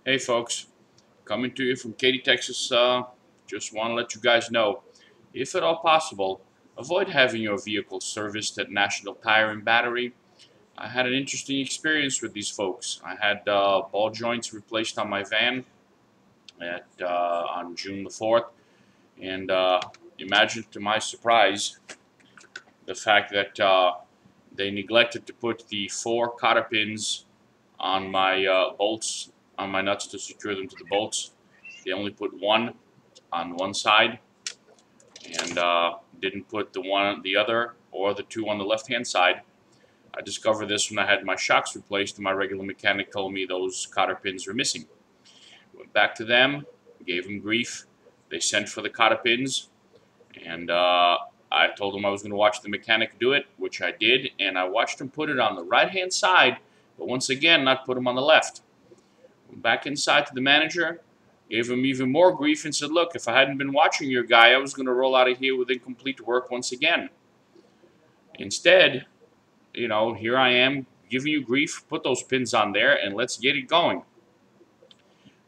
Hey folks, coming to you from Katy, Texas. Just want to let you guys know, if at all possible, avoid having your vehicle serviced at National Tire and Battery. I had an interesting experience with these folks. I had ball joints replaced on my van on June the 4th, and imagine to my surprise the fact that they neglected to put the 4 cotter pins on my bolts, on my nuts to secure them to the bolts. They only put one on one side and didn't put the other, or the 2 on the left-hand side. I discovered this when I had my shocks replaced, and my regular mechanic told me those cotter pins were missing. Went back to them, gave them grief. They sent for the cotter pins, and I told them I was going to watch the mechanic do it, which I did, and I watched him put it on the right-hand side, but once again, not put them on the left. Went back inside to the manager, gave him even more grief, and said, look, if I hadn't been watching your guy, I was going to roll out of here with incomplete work once again. Instead, here I am giving you grief, put those pins on there, and let's get it going.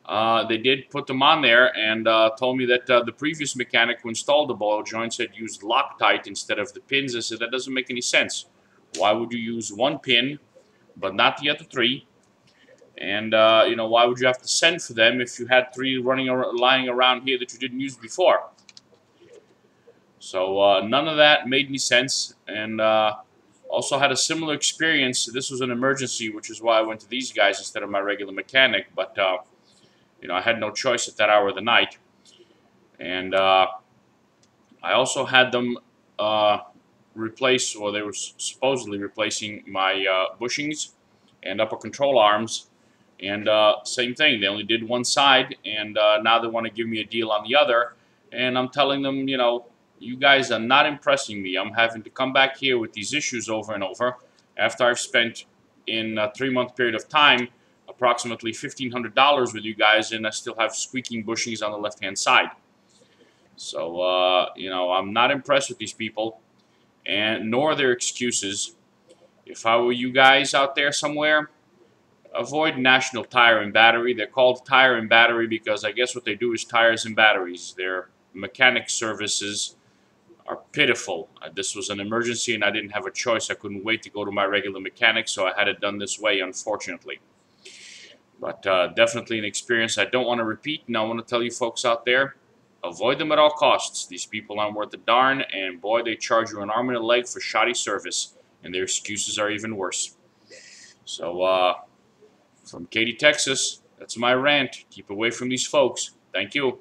They did put them on there, and told me that the previous mechanic who installed the ball joints had used Loctite instead of the pins. I said, that doesn't make any sense. Why would you use one pin, but not the other 3? And, why would you have to send for them if you had 3 lying around here that you didn't use before? So none of that made any sense. And also had a similar experience. This was an emergency, which is why I went to these guys instead of my regular mechanic. But, I had no choice at that hour of the night. And I also had them replace, or they were supposedly replacing my bushings and upper control arms. And same thing, they only did one side, and now they want to give me a deal on the other. And I'm telling them, you guys are not impressing me. I'm having to come back here with these issues over and over after I've spent, in a 3-month period of time, approximately $1,500 with you guys, and I still have squeaking bushings on the left-hand side. So, I'm not impressed with these people, and nor their excuses. If I were you guys out there somewhere, avoid National Tire and Battery. They're called Tire and Battery because I guess what they do is tires and batteries. Their mechanic services are pitiful. This was an emergency and I didn't have a choice. I couldn't wait to go to my regular mechanic, so I had it done this way, unfortunately. But definitely an experience I don't want to repeat, and I want to tell you folks out there, avoid them at all costs. These people aren't worth a darn, and boy, they charge you an arm and a leg for shoddy service, and their excuses are even worse. So, from Katy, Texas, that's my rant. Keep away from these folks. Thank you.